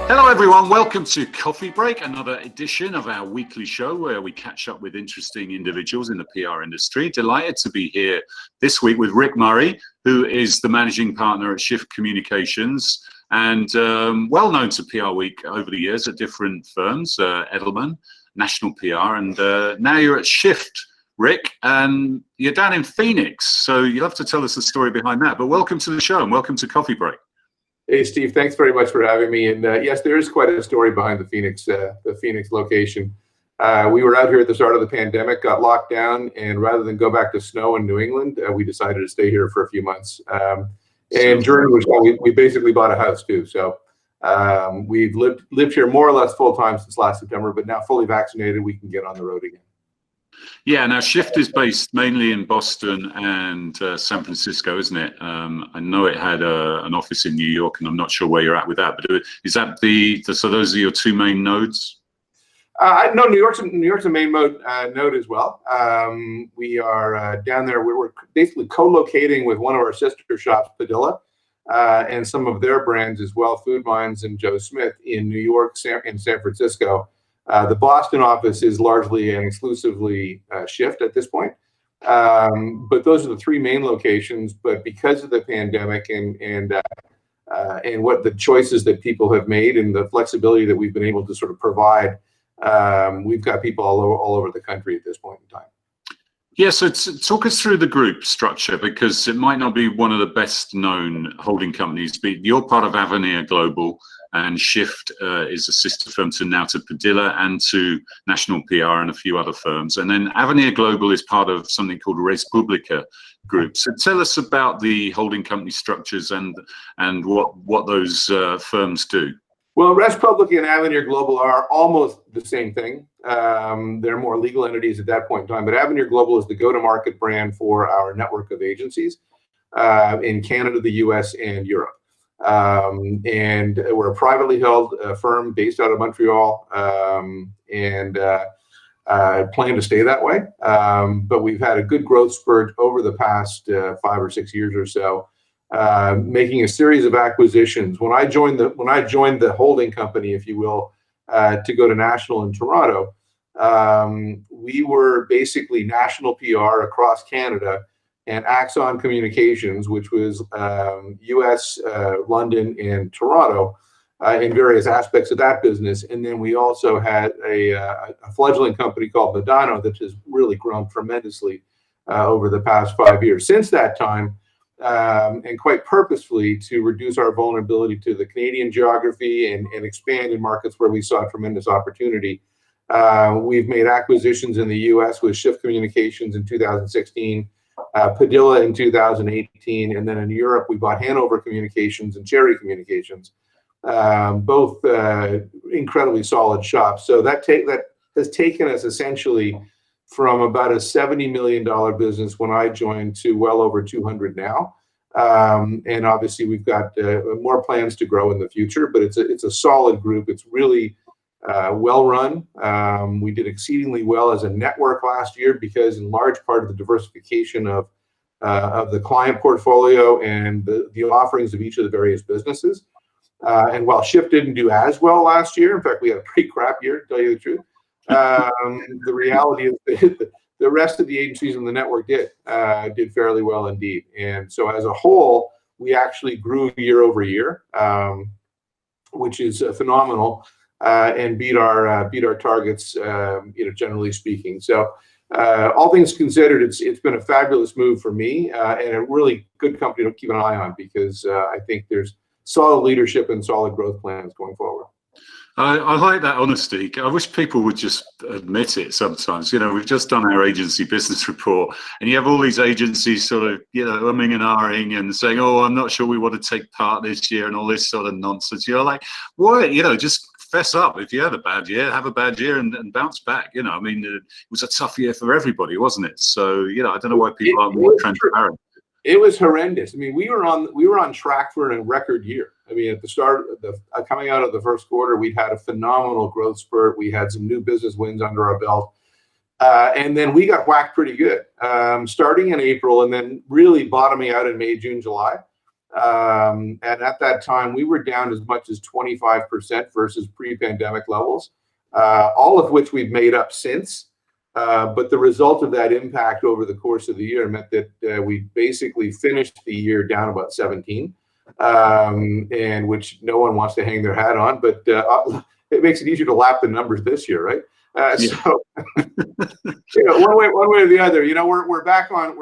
Hello everyone, welcome to Coffee Break, another edition of our weekly show where we catch up with interesting individuals in the PR industry. Delighted to be here this week with Rick Murray, who is the managing partner at Shift Communications and well known to PR Week over the years at different firms, Edelman, National PR, and now you're at Shift, Rick, and you're down in Phoenix, so you'll have to tell us the story behind that. But welcome to the show and welcome to Coffee Break. Hey, Steve, thanks very much for having me. And yes, there is quite a story behind the Phoenix location. We were out here at the start of the pandemic, got locked down, and rather than go back to snow in New England, we decided to stay here for a few months. And during which time, we basically bought a house too. So we've lived here more or less full time since last September, but now fully vaccinated, we can get on the road again. Yeah, now Shift is based mainly in Boston and San Francisco, isn't it? I know it had an office in New York, and I'm not sure where you're at with that. But is that so those are your two main nodes? No, New York's a main node as well. We are down there. We're basically co-locating with one of our sister shops, Padilla, and some of their brands as well, Food Minds and Joe Smith in New York and San Francisco. The Boston office is largely and exclusively Shift at this point. But those are the three main locations. But because of the pandemic and what the choices that people have made and the flexibility that we've been able to sort of provide, we've got people all over the country at this point in time. Yeah, so talk us through the group structure, because it might not be one of the best known holding companies, but you're part of Avenir Global, and Shift is a sister firm to Padilla and to National PR and a few other firms. And then Avenir Global is part of something called Res Publica Group. So tell us about the holding company structures and what those firms do. Well, Res Publica and Avenir Global are almost the same thing. They're more legal entities at that point in time, but Avenir Global is the go-to-market brand for our network of agencies in Canada, the US, and Europe. And we're a privately held firm based out of Montreal, and plan to stay that way. But we've had a good growth spurt over the past 5 or 6 years or so, making a series of acquisitions. When I joined the holding company, if you will, to go to national in Toronto, we were basically national PR across Canada and Axon Communications, which was US, London, and Toronto in various aspects of that business. And then we also had a fledgling company called Medano that has really grown tremendously over the past 5 years. Since that time, and quite purposefully to reduce our vulnerability to the Canadian geography and expand in markets where we saw tremendous opportunity, we've made acquisitions in the US with Shift Communications in 2016, Padilla in 2018, and then in Europe we bought Hanover Communications and Cherry Communications, both incredibly solid shops. So that has taken us essentially from about a $70 million business when I joined to well over 200 now. And obviously we've got more plans to grow in the future, but it's a solid group. It's really well run. We did exceedingly well as a network last year because in large part of the diversification of the client portfolio and the offerings of each of the various businesses. And while Shift didn't do as well last year, in fact, we had a pretty crap year, to tell you the truth. The reality is that the rest of the agencies in the network did fairly well indeed. And so as a whole, we actually grew year over year, which is phenomenal, and beat our targets, generally speaking. So all things considered, it's been a fabulous move for me and a really good company to keep an eye on because I think there's solid leadership and solid growth plans going forward. I like that honesty. I wish people would just admit it sometimes. We've just done our agency business report, and you have all these agencies sort of, umming and ahhing and saying, oh, I'm not sure we want to take part this year and all this sort of nonsense. You're like, what? Just fess up. If you had a bad year, have a bad year and bounce back. It was a tough year for everybody, wasn't it? So, I don't know why people aren't more transparent. It was horrendous. We were on track for a record year. At the start of coming out of the first quarter, we'd had a phenomenal growth spurt. We had some new business wins under our belt. And then we got whacked pretty good, starting in April and then really bottoming out in May, June, July. And at that time, we were down as much as 25% versus pre-pandemic levels, all of which we've made up since. But the result of that impact over the course of the year meant that we basically finished the year down about 17, and which no one wants to hang their hat on, but it makes it easier to lap the numbers this year, right? So, one way or the other, we're back on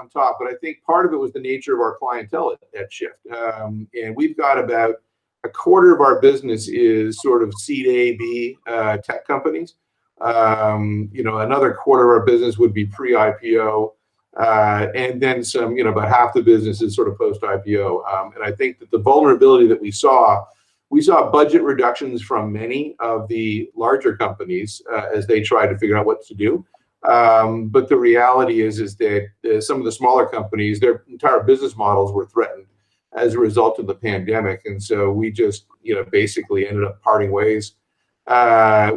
top. But I think part of it was the nature of our clientele at Shift, and we've got about a quarter of our business is sort of seed A, B tech companies. Another quarter of our business would be pre-IPO, and then some. About half the business is sort of post-IPO. And I think that the vulnerability that we saw budget reductions from many of the larger companies as they tried to figure out what to do. But the reality is that some of the smaller companies, their entire business models were threatened as a result of the pandemic. And so we just, basically ended up parting ways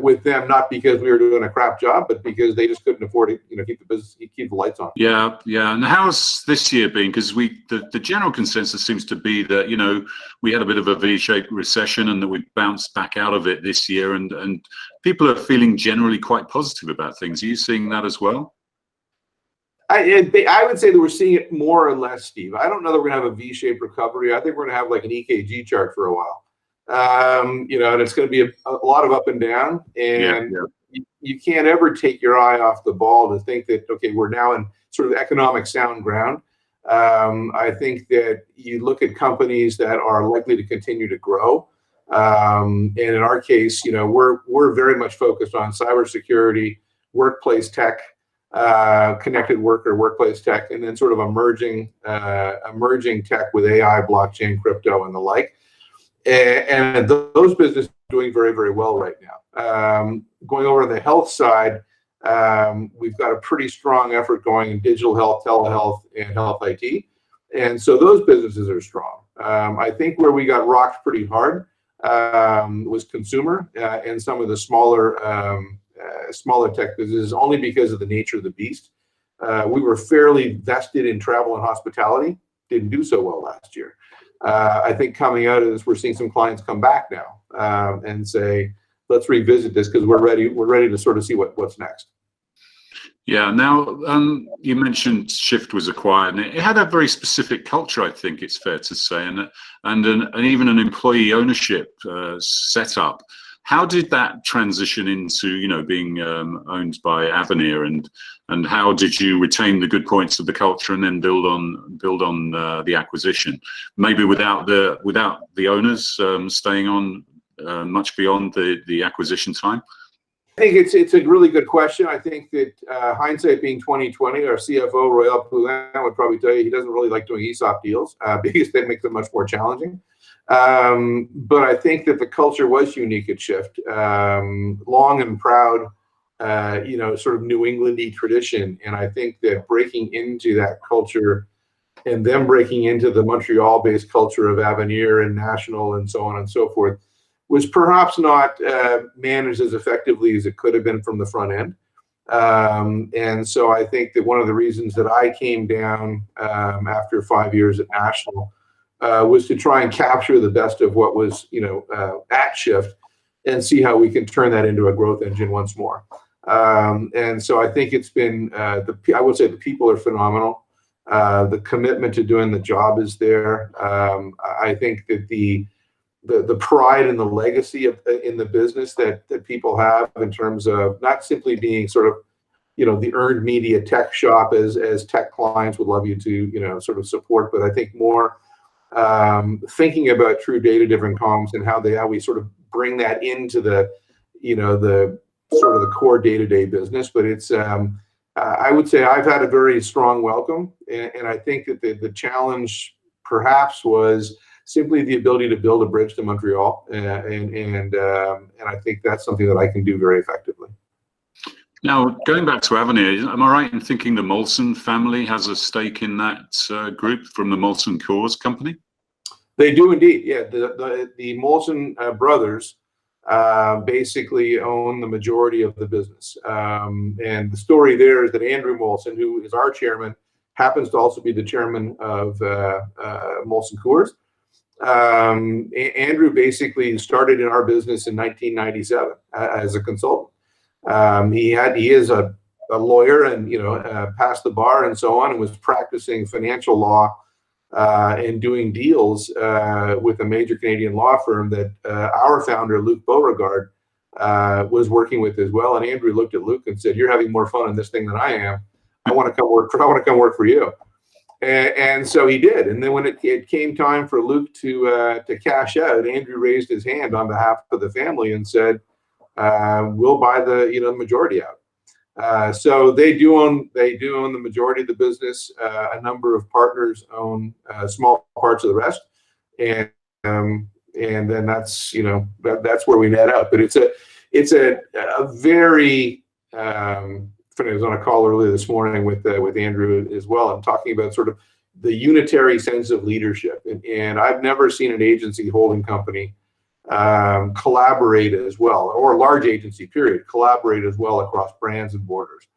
with them, not because we were doing a crap job, but because they just couldn't afford to, keep the business, keep the lights on. Yeah. And how's this year been? Because the general consensus seems to be that we had a bit of a V-shaped recession, and that we bounced back out of it this year, and people are feeling generally quite positive about things. Are you seeing that as well? I would say that we're seeing it more or less, Steve. I don't know that we're gonna have a V-shaped recovery. I think we're gonna have like an EKG chart for a while. And it's going to be a lot of up and down, and you can't ever take your eye off the ball to think that, okay, we're now in sort of economic sound ground. I think that you look at companies that are likely to continue to grow, and in our case, we're very much focused on cybersecurity, workplace tech, connected worker, workplace tech, and then sort of emerging tech with AI, blockchain, crypto, and the like. And those businesses are doing very, very well right now. Going over to the health side, we've got a pretty strong effort going in digital health, telehealth, and health IT. And so those businesses are strong. I think where we got rocked pretty hard was consumer and some of the smaller tech businesses, only because of the nature of the beast. We were fairly vested in travel and hospitality, didn't do so well last year. I think coming out of this, we're seeing some clients come back now and say, let's revisit this because we're ready to sort of see what's next. Yeah. Now, you mentioned Shift was acquired, and it had a very specific culture, I think it's fair to say, and even an employee ownership setup. How did that transition into being owned by Avenir, and how did you retain the good points of the culture and then build on the acquisition? Maybe without the owners staying on much beyond the acquisition time. I think it's a really good question. I think that hindsight being 2020, our CFO Royal Poulin would probably tell you he doesn't really like doing ESOP deals because they make them much more challenging. But I think that the culture was unique at Shift, long and proud, sort of New Englandy tradition. And I think that breaking into that culture and then breaking into the Montreal-based culture of Avenir and National and so on and so forth was perhaps not managed as effectively as it could have been from the front end. And so I think that one of the reasons that I came down after 5 years at National was to try and capture the best of what was, at Shift, and see how we can turn that into a growth engine once more. And so I think it's been, I would say the people are phenomenal. The commitment to doing the job is there. I think that the pride and the legacy in the business that people have in terms of not simply being sort of, the earned media tech shop as tech clients would love you to, sort of support, but I think more thinking about true data-driven comms and how we sort of bring that into the, the sort of the core day-to-day business. But it's, I would say I've had a very strong welcome, and I think that the challenge perhaps was simply the ability to build a bridge to Montreal, and I think that's something that I can do very effectively. Now, going back to Avenir, am I right in thinking the Molson family has a stake in that group from the Molson Coors company? They do indeed. Yeah, the Molson brothers basically own the majority of the business. And the story there is that Andrew Molson, who is our chairman happens to also be the chairman of Molson Coors. Andrew basically started in our business in 1997 as a consultant. He is a lawyer and passed the bar and so on, and was practicing financial law and doing deals with a major Canadian law firm that our founder, Luc Beauregard, was working with as well. And Andrew looked at Luc and said, "You're having more fun in this thing than I am. I want to come work for you." And so he did. And then when it came time for Luc to cash out, Andrew raised his hand on behalf of the family and said, "We'll buy the majority out." So they do own the majority of the business. A number of partners own small parts of the rest, and then that's where we net out. But it's a very I was on a call earlier this morning with Andrew as well. I'm talking about sort of the unitary sense of leadership, and I've never seen an agency holding company collaborate as well, or a large agency period collaborate as well across brands and borders.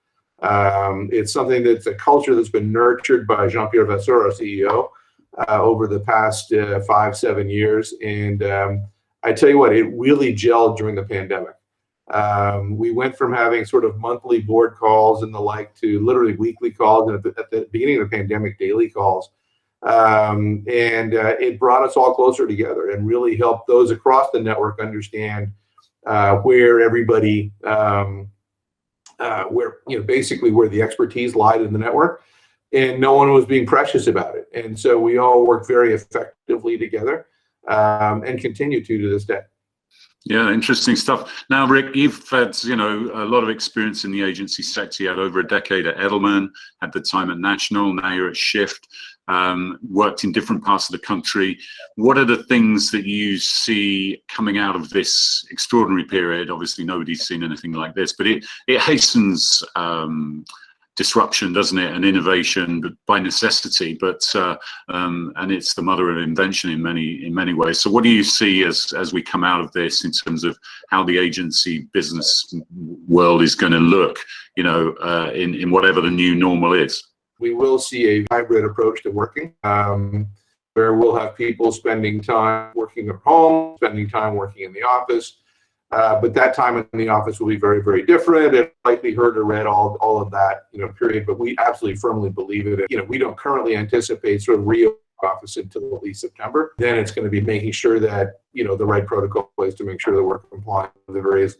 It's something that's a culture that's been nurtured by Jean-Pierre Vasseur, our CEO, over the past 5-7 years, and I tell you what, it really gelled during the pandemic. We went from having sort of monthly board calls and the like to literally weekly calls, and at the beginning of the pandemic, daily calls. And it brought us all closer together and really helped those across the network understand where everybody, basically where the expertise lied in the network, and no one was being precious about it. And so we all worked very effectively together, and continue to this day. Yeah, interesting stuff. Now, Rick, you've had a lot of experience in the agency sector. You had over a decade at Edelman, had the time at National. Now you're at Shift. Worked in different parts of the country. What are the things that you see coming out of this extraordinary period? Obviously, nobody's seen anything like this, but it hastens disruption, doesn't it, and innovation, but by necessity. But and it's the mother of invention in many ways. So, what do you see as we come out of this in terms of how the agency business world is going to look, in whatever the new normal is? We will see a hybrid approach to working, where we'll have people spending time working at home, spending time working in the office. But that time in the office will be very, very different. And likely heard or read all of that, period. But we absolutely firmly believe it. We don't currently anticipate sort of reopening office until at least September. Then it's going to be making sure that the right protocol is to make sure that we're compliant with the various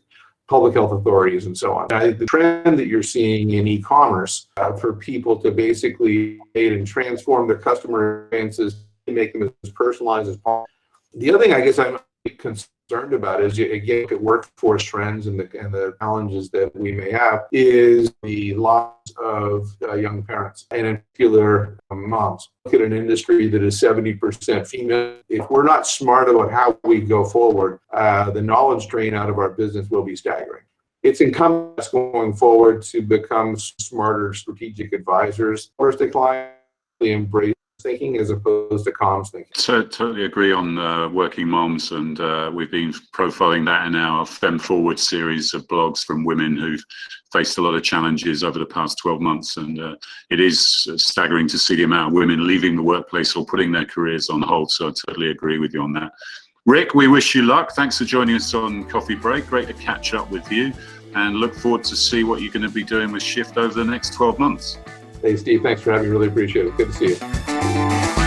public health authorities and so on. Now, the trend that you're seeing in e-commerce for people to basically create and transform their customer experiences, make them as personalized as possible. The other thing I guess I'm concerned about is, again, look at workforce trends and the challenges that we may have, is the loss of young parents, and in particular moms. Look at an industry that is 70% female. If we're not smart about how we go forward, the knowledge drain out of our business will be staggering. It's incumbent on us going forward to become smarter strategic advisors. First, to clients, embrace thinking as opposed to comms thinking. So totally agree on working moms, and we've been profiling that in our Fem Forward series of blogs from women who've faced a lot of challenges over the past 12 months, and it is staggering to see the amount of women leaving the workplace or putting their careers on hold. So I totally agree with you on that. Rick, we wish you luck. Thanks for joining us on Coffee Break. Great to catch up with you, and look forward to see what you're going to be doing with Shift over the next 12 months. Hey, Steve, thanks for having me. Really appreciate it. Good to see you.